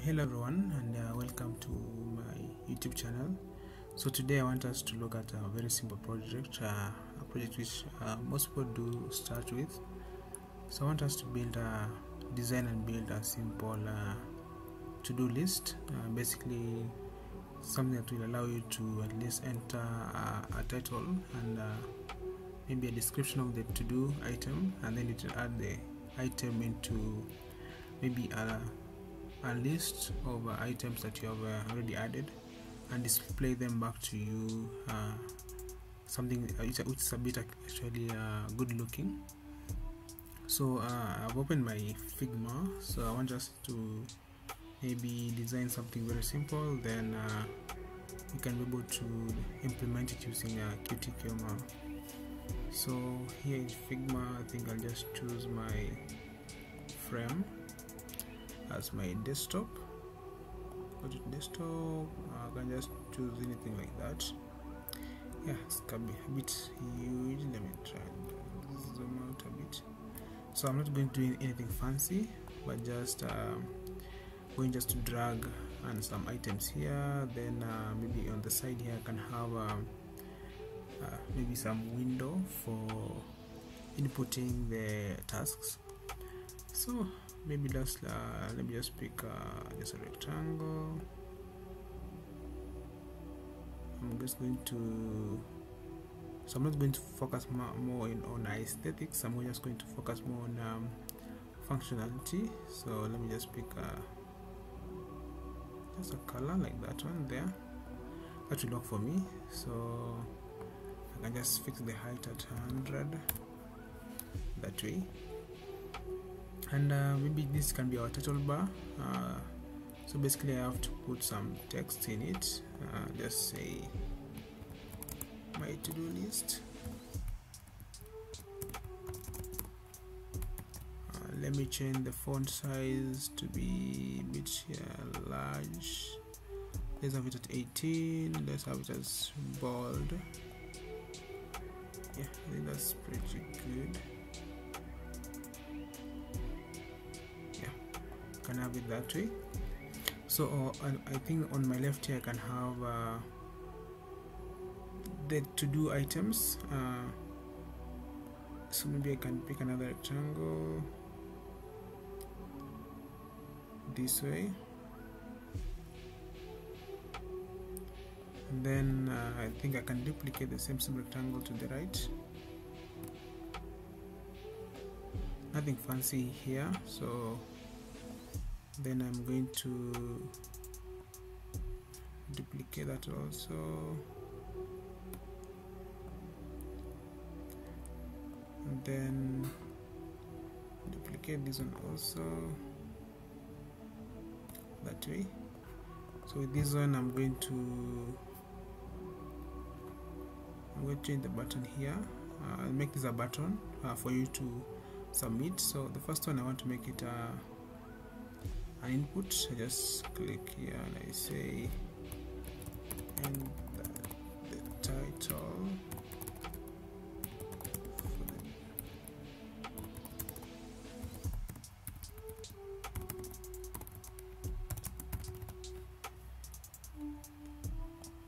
Hello everyone, and welcome to my YouTube channel. So today I want us to look at a very simple project, a project which most people do start with. So I want us to design and build a simple to-do list, basically something that will allow you to at least enter a title and maybe a description of the to-do item, and then it will add the item into maybe a list of items that you have already added, and display them back to you, something which is a bit actually good looking. So I've opened my Figma, so I want us to maybe design something very simple, then you can be able to implement it using Qt QML. So here in Figma, I think I'll just choose my frame as my desktop. Go to desktop. I can just choose anything like that. Yeah, it's can be a bit huge. Let me try and zoom out a bit. So I'm not going to do anything fancy, but just going just to drag and some items here. Then maybe on the side here I can have maybe some window for inputting the tasks. So maybe just let me just pick just a rectangle. I'm just going to, so I'm not going to focus more on aesthetics. I'm just going to focus more on functionality. So let me just pick just a color like that one there. That will work for me. So I can just fix the height at 100 that way. And maybe this can be our title bar. So basically I have to put some text in it. Just say my to-do list. Let me change the font size to be a bit large. Let's have it at 18. Let's have it as bold. Yeah, I think that's pretty good. Can have it that way. So I think on my left here I can have the to-do items. So maybe I can pick another rectangle this way, and then I think I can duplicate the same rectangle to the right. Nothing fancy here, so then I'm going to duplicate that also, and then duplicate this one also that way. So with this one I'm going to change the button here. I'll make this a button for you to submit. So the first one I want to make it an input. I just click here and I say, and the title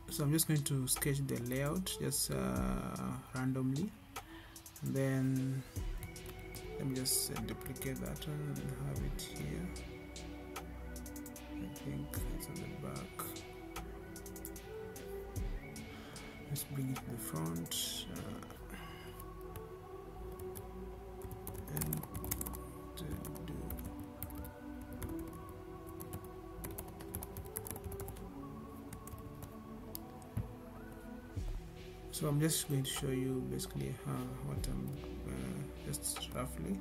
so I'm just going to sketch the layout just randomly, and then let me just duplicate that one and have it here. I think it's on the back. Let's bring it to the front and do. So I'm just going to show you basically what I'm just roughly.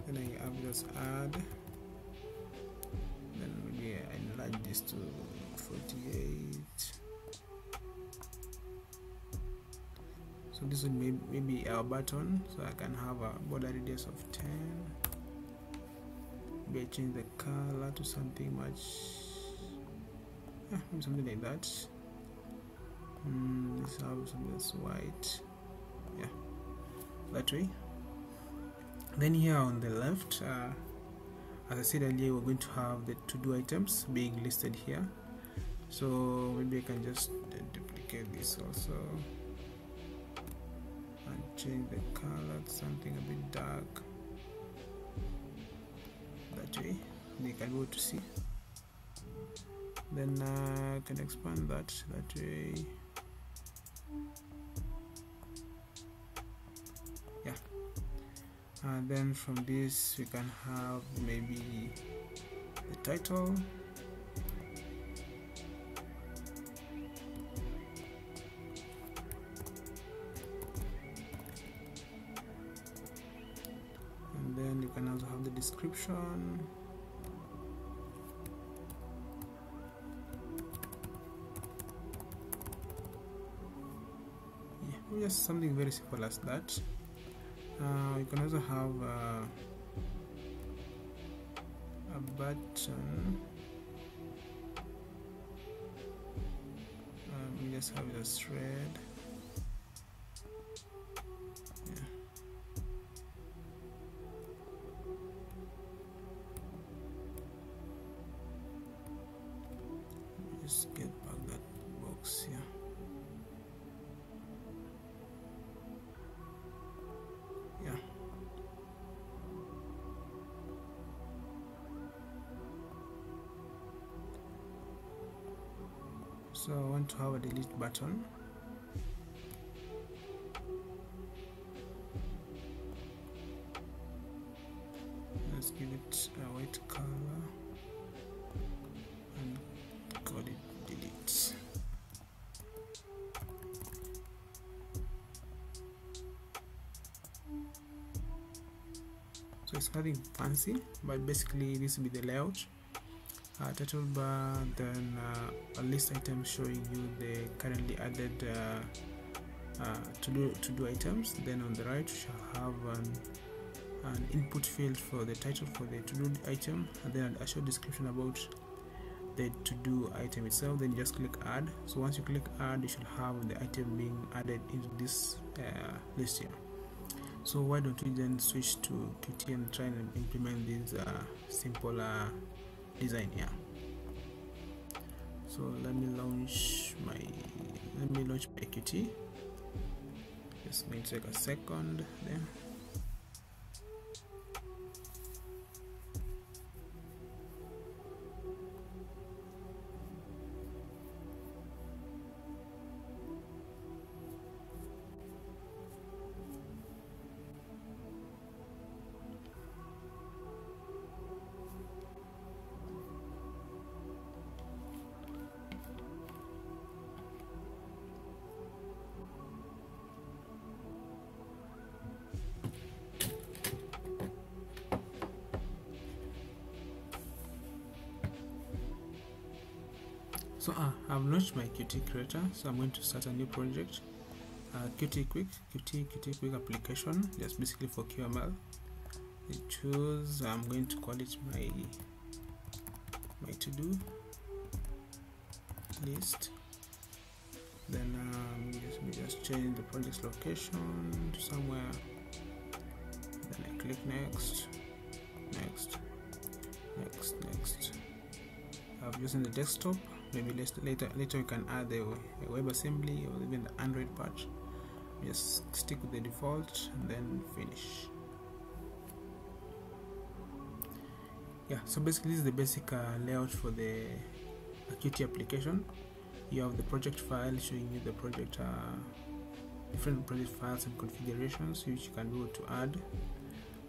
Then I have just add. Maybe I enlarge this to 48. So this would maybe our button, so I can have a border radius of 10. Maybe I change the color to something much, maybe something like that. Let's have something that's white. Yeah, that way. Then here on the left as I said earlier, we're going to have the to-do items being listed here. So maybe I can just duplicate this also and change the color to something a bit dark. That way they can go to see. Then I can expand that way. Yeah. And then from this we can have maybe the title. And then you can also have the description. Yeah, just something very simple as that. You can also have a button. We just have it as thread. Yeah. Just get back that box here. Yeah. So I want to have a delete button. Let's give it a white color and call it delete. So it's nothing fancy, but basically this will be the layout. Title bar, then a list item showing you the currently added to-do items. Then on the right you shall have an input field for the title for the to-do item, and then a short description about the to-do item itself. Then you just click add. So once you click add, you should have the item being added into this list here. So why don't we then switch to Qt and try and implement this simple design here. So let me launch my Qt. Just going to take a second there. So I've launched my Qt creator, so I'm going to start a new project. Qt Quick application, just basically for QML. I choose, I'm going to call it my to-do list. Then we just change the project's location to somewhere. Then I click next. I've using the desktop. Maybe later we can add the WebAssembly or even the Android part. Just stick with the default and then finish. Yeah, so basically this is the basic layout for the Qt application. You have the project file showing you the project, different project files and configurations which you can do to add.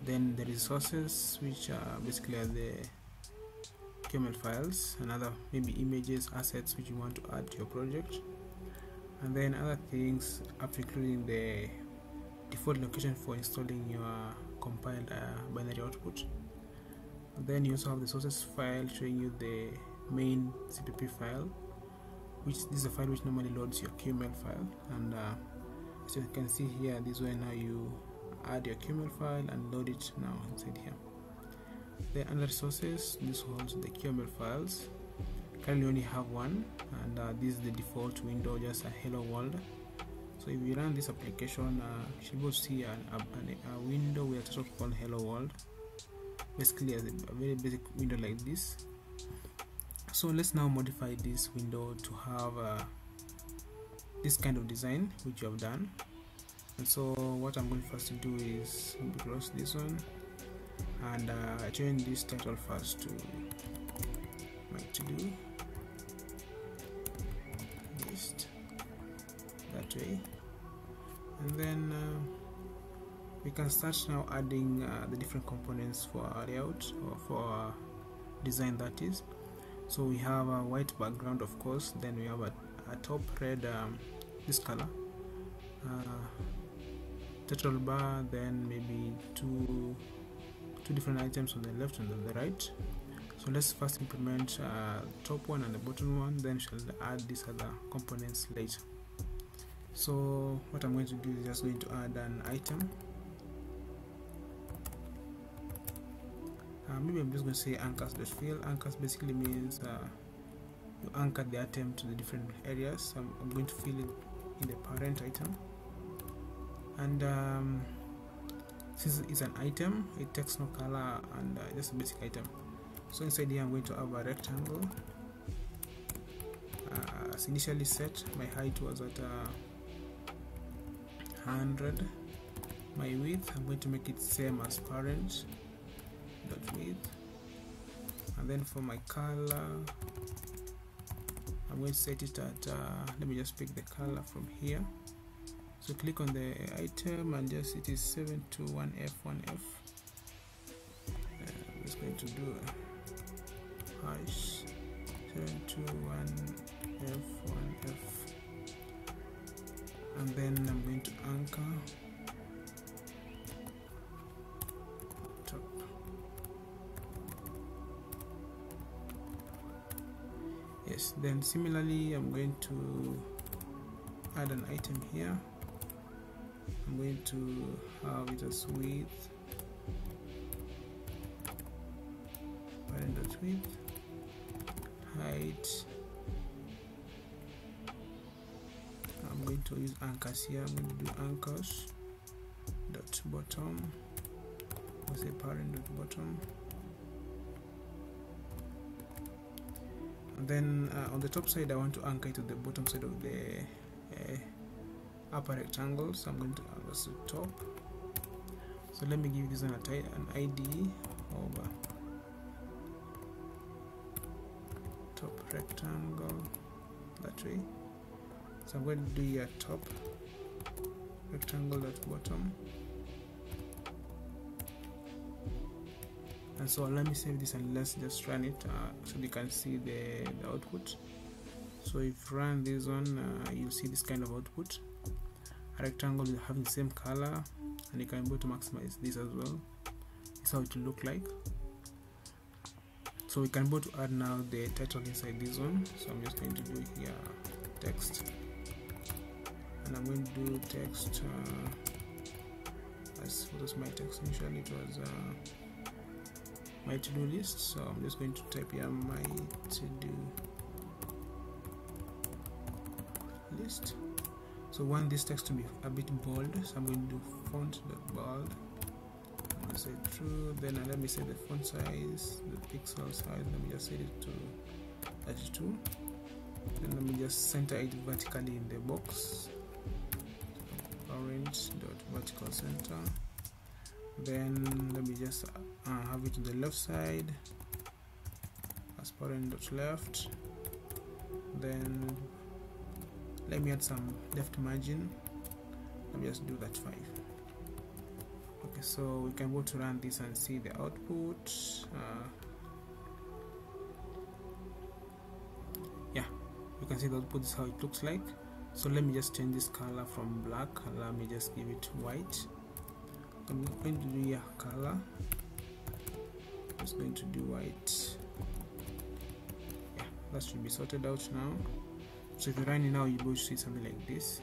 Then the resources, which basically are the QML files and other maybe images, assets which you want to add to your project, and then other things up to including the default location for installing your compiled binary output. And then you also have the sources file showing you the main CPP file, which this is a file which normally loads your QML file, and so you can see here, this way now you add your QML file and load it now inside here. The other sources, this holds the QML files. Currently only have one, and this is the default window, just a hello world. So if you run this application, you should be able to see a window with a title called hello world. basically as a very basic window like this. So let's now modify this window to have this kind of design which you have done. And so what I'm going first to do is close this one and change this title first to my to-do list, that way, and then we can start now adding the different components for our layout or for our design, that is. So we have a white background, of course, then we have a top red, this color, title bar, then maybe two different items on the left and on the right. So let's first implement top one and the bottom one, then shall add these other components later. So what I'm going to do is just going to add an item. Maybe I'm just going to say anchors.fill. Anchors basically means you anchor the item to the different areas. So I'm going to fill it in the parent item, and since it's an item, it takes no color and just a basic item. So inside here I'm going to have a rectangle. As initially set, my height was at 100. My width, I'm going to make it same as parent dot width, and then for my color I'm going to set it at let me just pick the color from here. So click on the item and just it is 721F1F. I'm just going to do a hash 721F1F, and then I'm going to anchor top. Yes, then similarly I'm going to add an item here. I'm going to have it as width, parent.width, height. I'm going to use anchors here. I'm going to do anchors dot bottom, or say parent dot bottom, and then on the top side I want to anchor it to the bottom side of the upper rectangle, so I'm going to anchor to top. So let me give this an ID of top rectangle, that way. So I'm going to do here top rectangle dot bottom, and so let me save this and let's just run it so you can see the output. So if you run this one, you'll see this kind of output. A rectangle will have the same color, and you can go to maximize this as well. This is how it will look like. So we can go to add now the title inside this one. So I'm just going to do here text, and I'm going to do text as what was my text initially. It was my to-do list. So I'm just going to type here my to-do list. So I want this text to be a bit bold, so I'm going to do font.bold. I'm going to say true, then let me set the font size, the pixel size, let me just set it to 32. Then let me just center it vertically in the box, orange.vertical center. Then let me just have it to the left side as parent.left. Then let me add some left margin. Let me just do that 5. Okay, so we can go to run this and see the output. Yeah, you can see the output is how it looks like. So let me just change this color from black. Let me just give it white. I'm going to do here color. I'm just going to do white. Yeah, that should be sorted out now. So if you run it now, you will see something like this.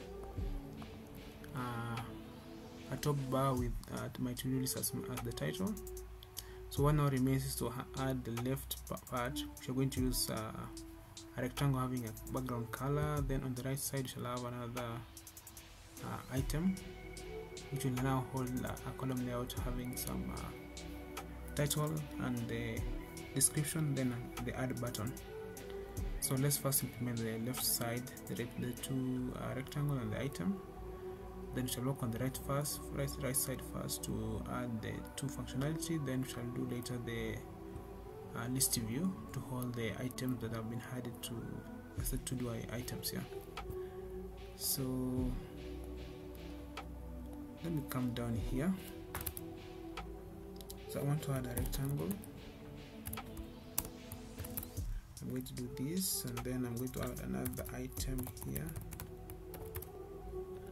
A top bar with my to-do list as the title. So what now remains is to add the left part, which you're going to use a rectangle having a background color. Then on the right side you shall have another item, which will now hold a column layout having some title and the description, then the add button. So let's first implement the left side, the two rectangle and the item. Then we shall work on the right side first to add the two functionality. Then we shall do later the list view to hold the items that have been added to the TODO items here. So let me come down here. So I want to add a rectangle. I'm going to do this, and then I'm going to add another item here.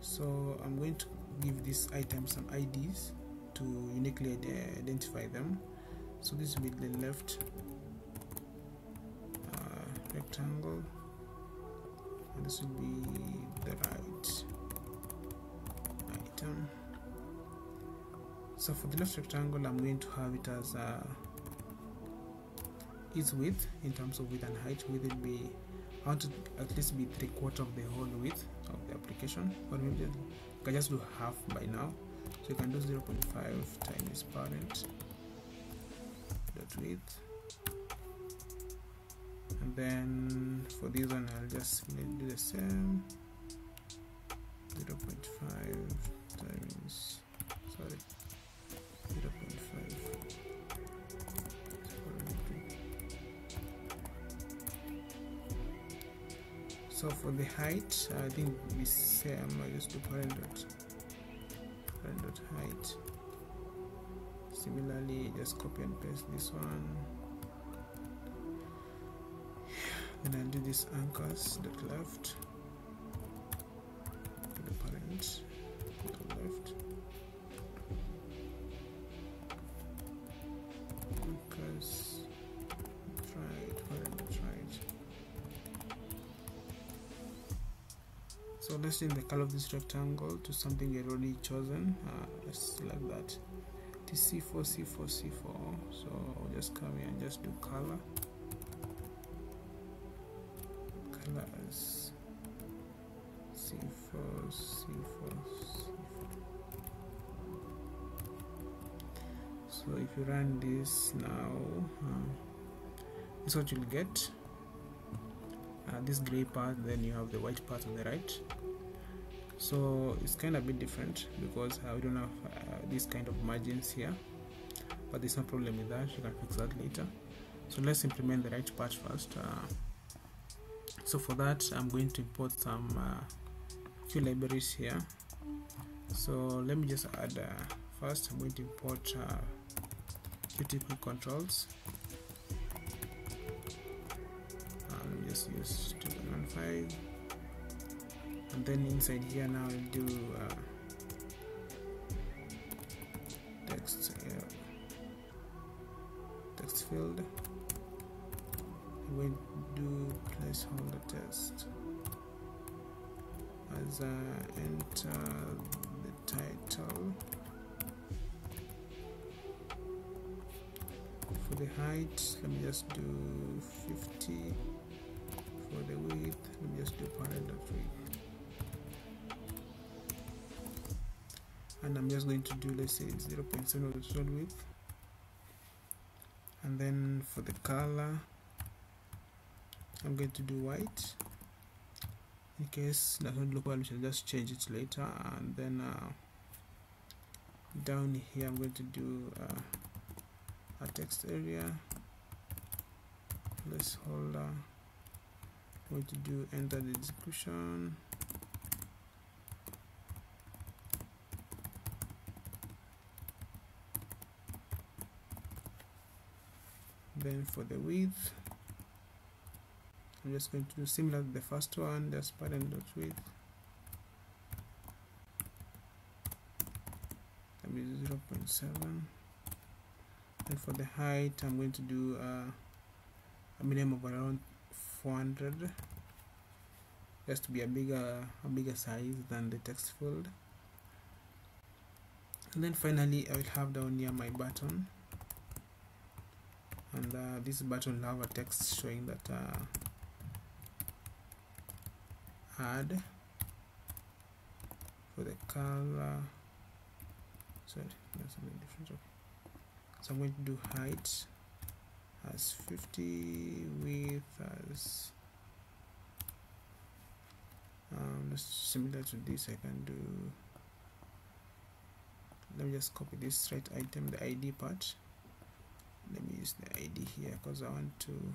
So I'm going to give this item some IDs to uniquely identify them. So this will be the left rectangle, and this will be the right item. So for the left rectangle, I'm going to have it as its width in terms of width and height. Width will be, I want to at least be 3/4 of the whole width of the application, or maybe you can just do half by now. So you can do 0.5 times parent dot width, and then for this one I'll just do the same, 0.5 times 0.5. So for the height, I think we same. I just do parent dot height. Similarly, just copy and paste this one. Then I'll do this anchors dot left. The parent dot left. Anchors right, parent dot right. So let's change the color of this rectangle to something we had already chosen. Let's select that, C4, C4, C4. So I'll just come here and just do color as C4, C4, C4. So if you run this now, this is what you'll get. This gray part, then you have the white part on the right. So it's kind of a bit different because we don't have this kind of margins here, but there's no problem with that. You can fix that later. So let's implement the right part first. So for that, I'm going to import some few libraries here. So let me just add first. I'm going to import QTP controls. Just use 2.15, and then inside here now I'll do text field. I'm going to do placeholder text as enter the title. For the height, let me just do 50. For the width, let me just do parent dot width, and I'm just going to do, let's say, 0.7 of the total width. And then for the color, I'm going to do white. In case it doesn't look well, we shall just change it later. And then down here, I'm going to do a text area, placeholder. I'm going to do enter the description. Then for the width, I'm just going to do similar to the first one, just parent dot width. That will be 0.7. And for the height, I'm going to do a minimum of around 400, just to be a bigger size than the text field. And then finally, I will have down here my button, and this button will have a text showing that add. For the color, sorry, that's a bit different. So I'm going to do height as 50, width as similar to this. I can do, let me just copy this right item, the ID part. Let me use the ID here because I want to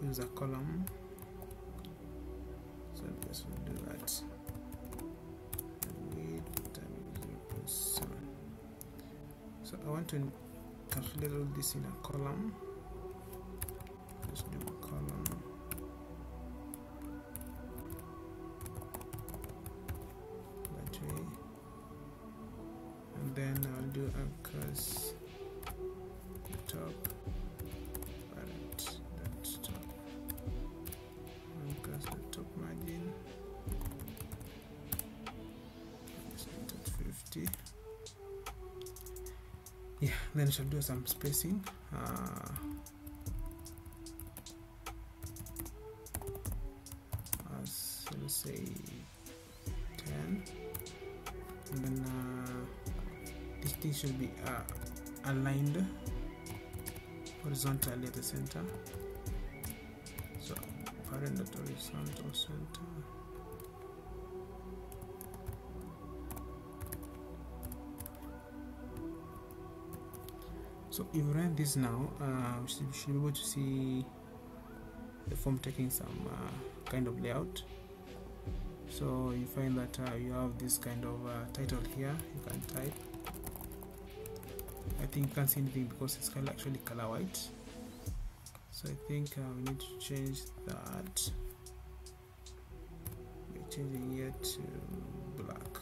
use a column. So let's do that. Width times 0.7. So I want to calculate all this in a column. Let's do a column. That way. And then I'll do anchors top, parent, that's top, anchors the top margin, let's get at 50. Yeah, then I shall do some spacing. As let's say 10, and then this thing should be aligned horizontally at the center. So parent dot horizontal center. So if you run this now, we should be able to see the form taking some kind of layout. So you find that you have this kind of title here. You can type. I think you can't see anything because it's actually color white. So I think we need to change that. We're changing it to black.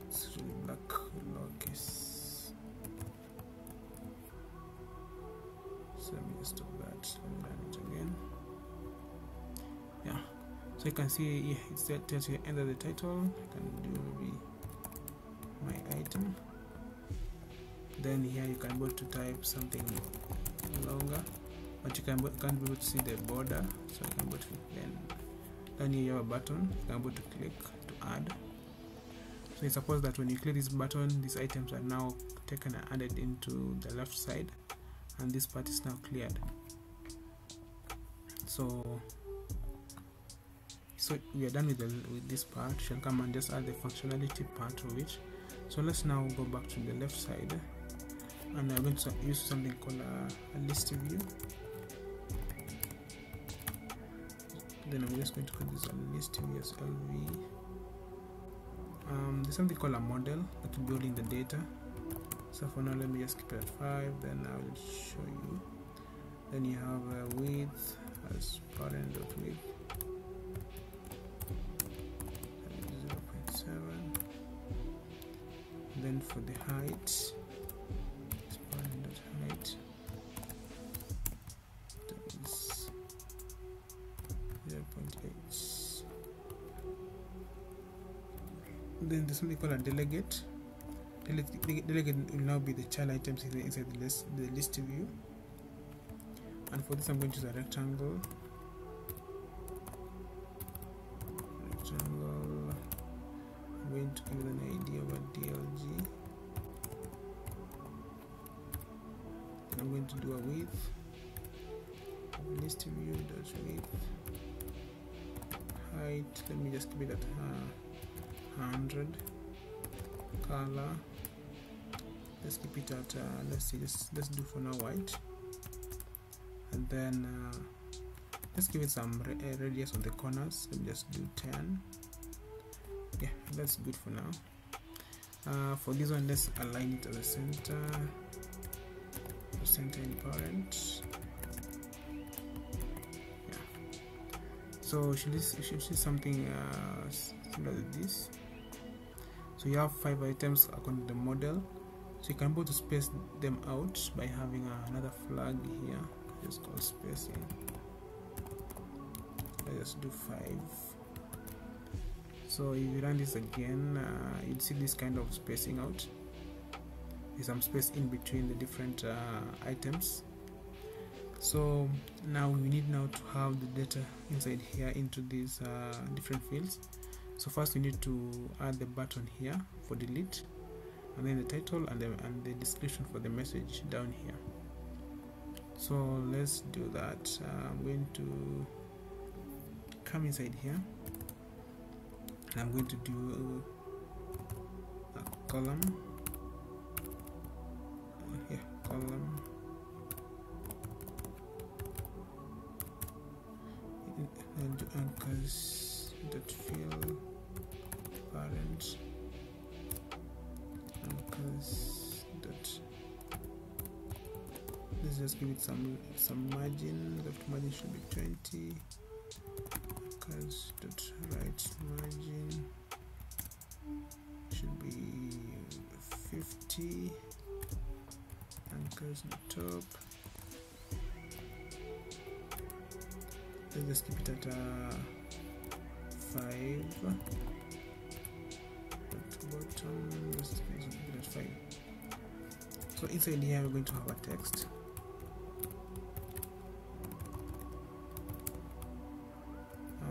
It's really black lowercase. So let me just stop that. Let me run it again. Yeah. So you can see it tells you enter the title. I can do maybe my item. Then here you can be able to type something longer, but you can't be able to see the border. So you can be able to then here you have a button. You can be able to click to add. So it's supposed that when you click this button, these items are now taken and added into the left side, and this part is now cleared. So we are done with this part. We shall come and just add the functionality part of it. So let's now go back to the left side, and I'm going to use something called a list view. Then I'm just going to call this a list view as LV. There's something called a model that will build in the data. So for now, let me just keep it at 5. Then I will show you. Then you have a width as parent dot width. 0.7. Then for the height, it's parent dot height. That is 0.8. Then there's something called a delegate. Delegate will now be the child items inside the list view. And for this, I'm going to use a rectangle. I'm going to give it an ID of a DLG. Then I'm going to do a width. List view dot width. Height. Let me just keep it at 100. Color. Let's keep it at let's do for now white. And then let's give it some radius on the corners. Let me just do 10. Yeah, that's good for now. For this one, let's align it to the center. Center in parent. Yeah. So you should see something similar to this. So you have 5 items according to the model. So you can be able to space them out by having another flag here. It's called spacing. Let's do 5. So if you run this again, you'd see this kind of spacing out. There's some space in between the different items. So now we need to have the data inside here into these different fields. So first we need to add the button here for delete, and then the title and the description for the message down here. So let's do that. I'm going to come inside here, and I'm going to do a column here, column, and do anchors dot fill parent anchors dot. Let's just give it some margin. Left margin should be 20. Anchors dot right margin should be 50. Anchors on the top. Let's just keep it at 5. At bottom, let's keep it at 5. So inside here we're going to have a text.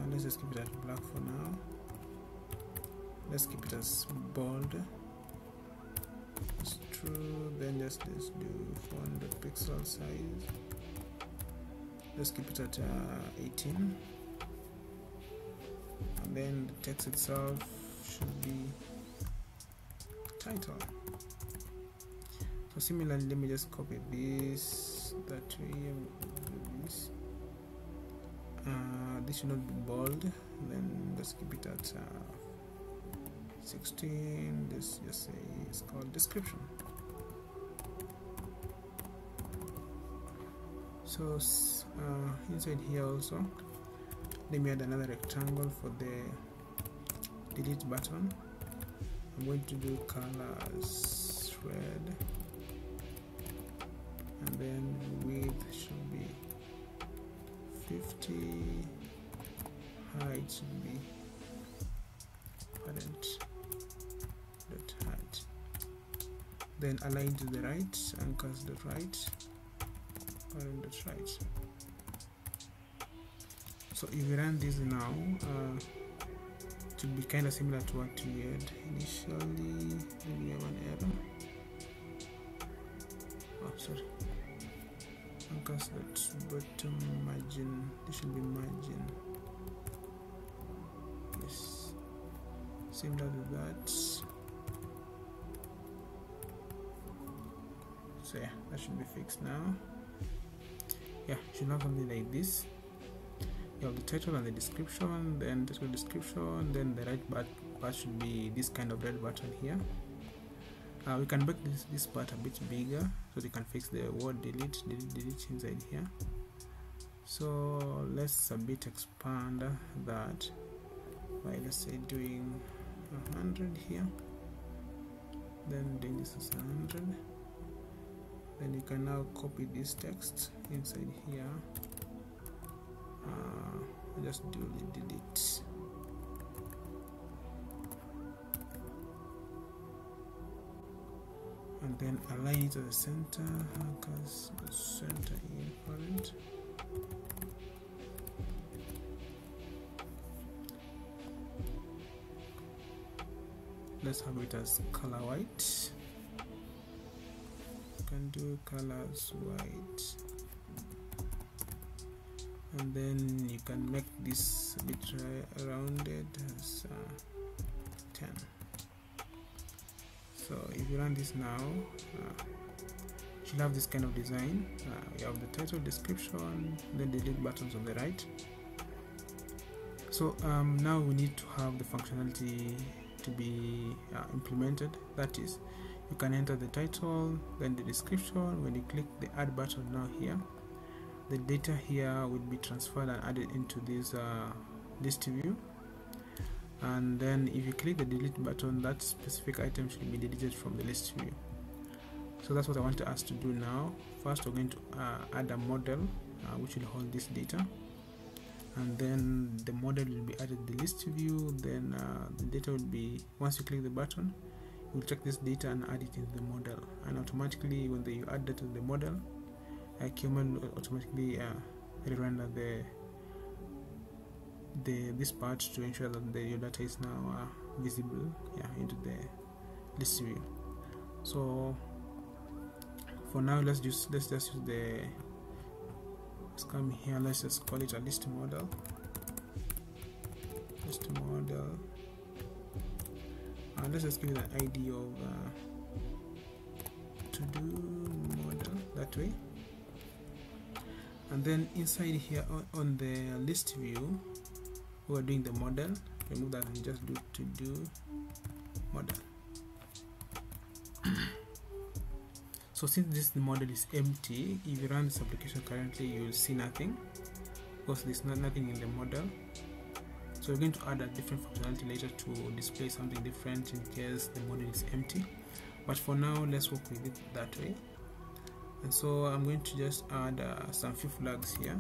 Let's just keep it at black for now. Let's keep it as bold. It's true. Then let's do 400 pixel size. Let's keep it at 18. And then the text itself should be title. So similarly, let me just copy this that way. This. This should not be bold. Then let's keep it at 16. This just say it's called description. So inside here also, let me add another rectangle for the delete button. I'm going to do colors red, and then width should be 50, height should be parent dot height, then align to the right, anchors dot right, parent dot right. So if you run this now, it will be kind of similar to what we had initially. Maybe we have an error. Oh, sorry. Anchors dot bottom margin. This should be margin. Yes, similar to that. So yeah, that should be fixed now. Yeah, should have something like this. You have the title and the description, then title description, then the right part should be this kind of red button here. We can make this part a bit bigger so we can fix the word delete inside here. So let's a bit expand that by, let's say, doing 100 here, then doing this as 100. Then you can now copy this text inside here. Just do the delete. And then align it to the center, because the center in parent. Let's have it as color white. You can do colors white. And then you can make this a bit rounded as 10. So if you run this now, you should have this kind of design. You have the title, description, then delete buttons on the right. So now we need to have the functionality to be implemented. That is, you can enter the title, then the description. When you click the add button now here, the data here will be transferred and added into this list view. And then if you click the delete button, that specific item should be deleted from the list view. So that's what I want us to do now. First, we're going to add a model which will hold this data, and then the model will be added to the list view. Then the data will be, once you click the button, you will check this data and add it into the model, and automatically when you add data to the model, QML will automatically render this part to ensure that your data is now visible into the list view. So for now, let's just use let's come here, let's just call it a list model, and let's just give it an ID of to-do model that way. And then inside here on the list view, we're doing the model, remove that and just do to-do model. So since the model is empty, if you run this application currently, you will see nothing because there's nothing in the model. So we're going to add a different functionality later to display something different in case the model is empty, but for now let's work with it that way. And so I'm going to just add some few flags here.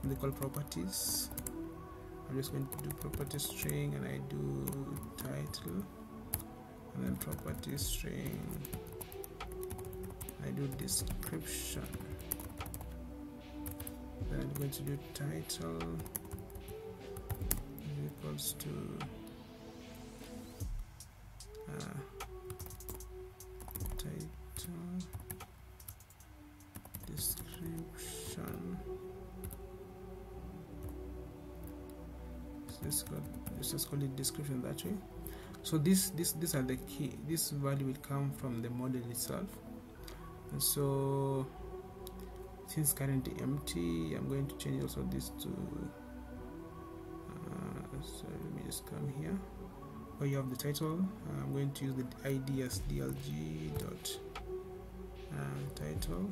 They call properties. I'm just going to do property string, and I do title, and then property string, I do description, then I'm going to do title equals to title description. Let's just call it description that way. So these are the key. This value will come from the model itself. And so since currently empty, I'm going to change also this to so let me just come here where you have the title. I'm going to use the ID as dlg dot title.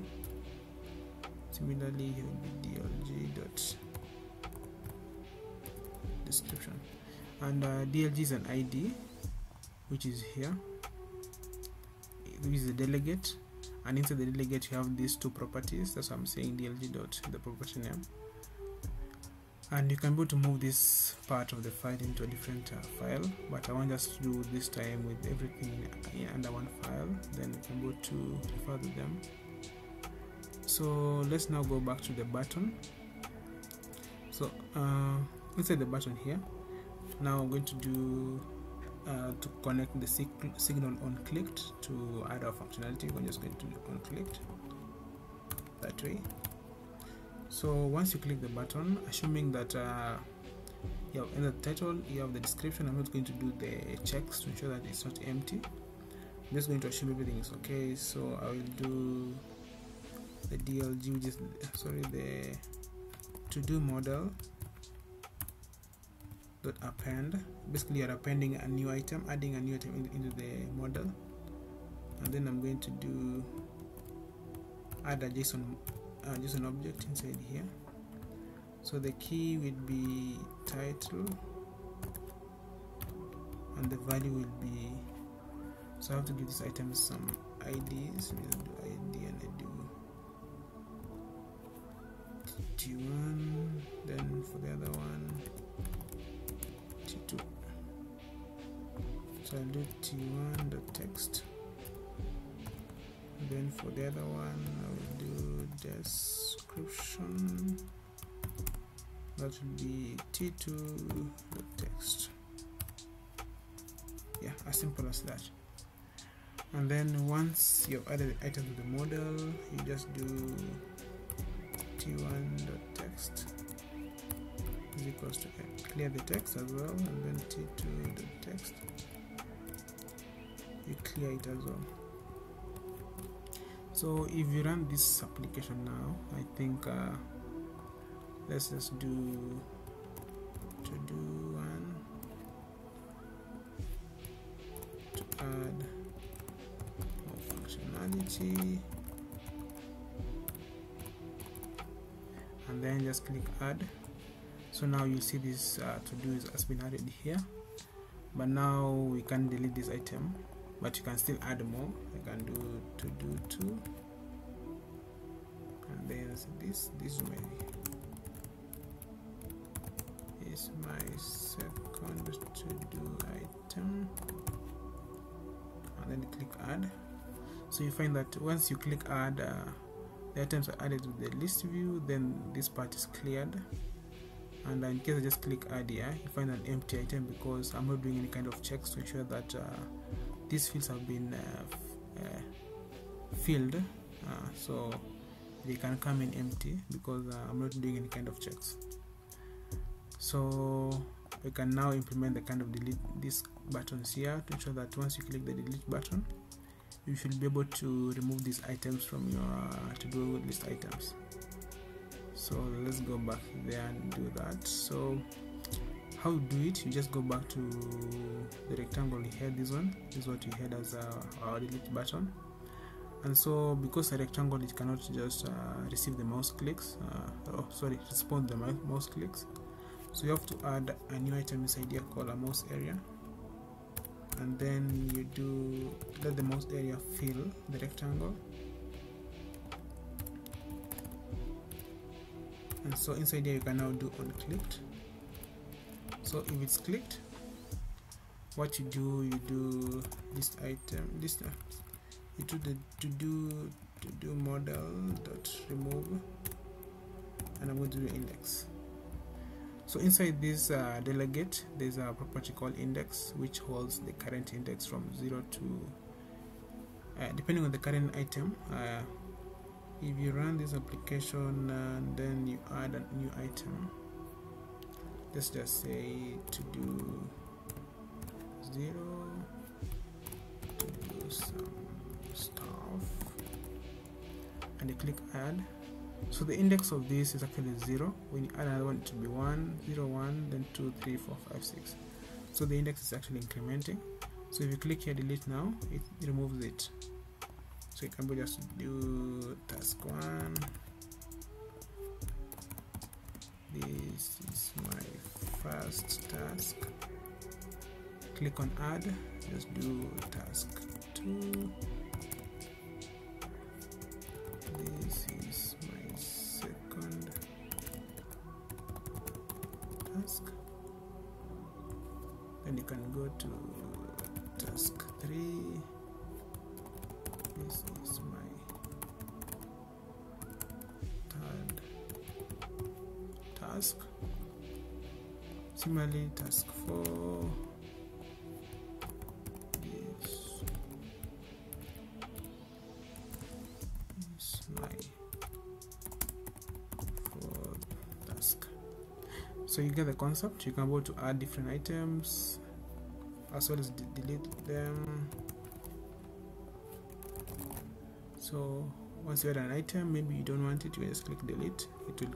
Similarly, here will be dlg dot description, and dlg is an ID which is here. This is the delegate, and inside the delegate you have these two properties. That's why I'm saying dlg dot the property name. And you can go to move this part of the file into a different file, but I want us to do this time with everything under one file. Then we can go to refer to them. So let's now go back to the button. So inside the button here, now I'm going to do to connect the signal on clicked to add our functionality. We're just going to do on clicked that way. So once you click the button, assuming that you have in the title, you have the description, I'm not going to do the checks to ensure that it's not empty. I'm just going to assume everything is okay. So I will do the DLG, which is the to-do model dot append. Basically, you're appending a new item, adding a new item into the model, and then I'm going to do add a JSON object inside here. So the key will be title, and the value will be, so I have to give this item some IDs. So we do ID, and I do T1, then for the other one T2. So I'll do T1.text. Then for the other one I will do description. That will be T2.text. Yeah, as simple as that. And then once you've added the item to the model, you just do T1.text is equals to clear the text as well, and then T2.text, you clear it as well. So if you run this application now, I think let's just do to-do one to add more functionality, and then just click add. So now you see this to-do has been added here, but now we can delete this item, but you can still add more. I can do to-do 2, and then this is my second to-do item, and then click add. So you find that once you click add, the items are added to the list view, then this part is cleared, and in case I just click add here, you find an empty item because I'm not doing any kind of checks to ensure that these fields have been filled, so they can come in empty because I'm not doing any kind of checks. So we can now implement the kind of delete these buttons here to ensure that once you click the delete button, you should be able to remove these items from your to-do list items. So let's go back there and do that. So how you do it, you just go back to the rectangle you had. This one is what you had as our delete button. And so because a rectangle, it cannot just receive the mouse clicks, respond the mouse clicks, so you have to add a new item inside here called a mouse area, and then you do let the mouse area fill the rectangle. And so inside here you can now do on clicked. So if it's clicked, what you do this item, you do the to do model dot remove, and I'm going to do index. So inside this delegate, there's a property called index, which holds the current index from 0 to depending on the current item. If you run this application and then you add a new item, let's just say to do 0 to do some stuff, and you click add. So the index of this is actually 0. When you add another one, it will be 1, 0, 1, then 2, 3, 4, 5, 6. So the index is actually incrementing. So if you click here delete now, it removes it. So you can just do task 1. This is my first task. Click on add, just do task 2. This is my second task. Then you can go to task 3. This is my third task. Similarly, task 4. This is my fourth task. So you get the concept. You can go to add different items as well as delete them. So once you add an item, maybe you don't want it, you just click delete. It will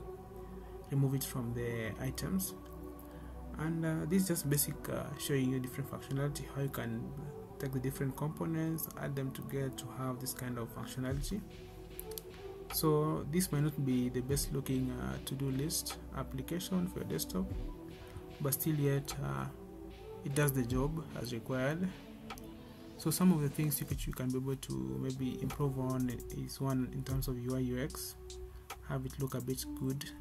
remove it from the items. And this is just basic showing you different functionality, how you can take the different components, add them together to have this kind of functionality. So this might not be the best looking to-do list application for your desktop, but still yet it does the job as required. So some of the things you can be able to maybe improve on is one, in terms of UI UX, have it look a bit good.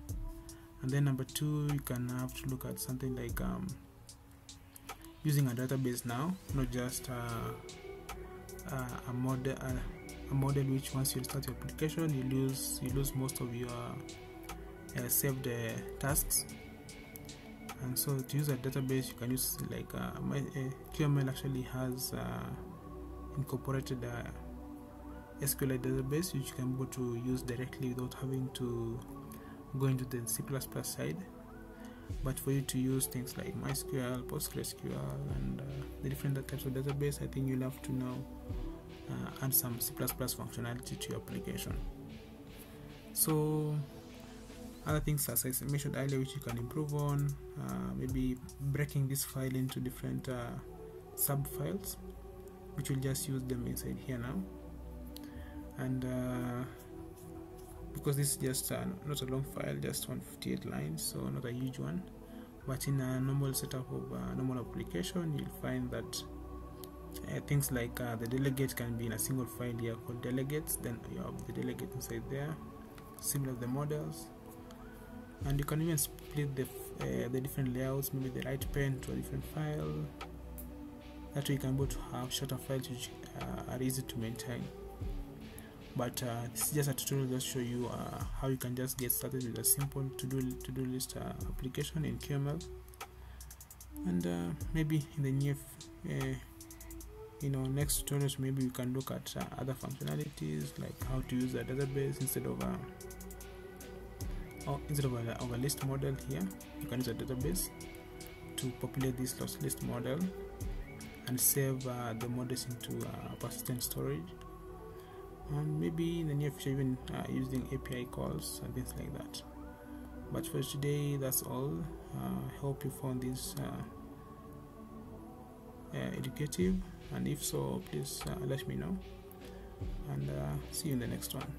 And then number 2, you can have to look at something like using a database now, not just a model which once you start your application you lose most of your saved tasks. And so to use a database, you can use like QML actually has incorporated a SQLite database which you can go to use directly without having to go into the C++ side. But for you to use things like MySQL, PostgreSQL, and the different types of database, I think you'll have to now add some C++ functionality to your application. So other things, as I mentioned earlier, which you can improve on, maybe breaking this file into different sub files, which will just use them inside here now. And because this is just not a long file, just 158 lines, so not a huge one, but in a normal setup of a normal application, you'll find that things like the delegate can be in a single file here called delegates. Then you have the delegate inside there, similar to the models. And you can even split the different layouts, maybe the right pen to a different file. That way you can be able to have shorter files which are easy to maintain. but this is just a tutorial just show you how you can just get started with a simple to-do list application in QML. And maybe in the near next tutorials, maybe we can look at other functionalities, like how to use a database instead of a list model. Here you can use a database to populate this list model and save the models into persistent storage, and maybe in the near future even using API calls and things like that. But for today, that's all. I hope you found this educative, and if so, please let me know, and see you in the next one.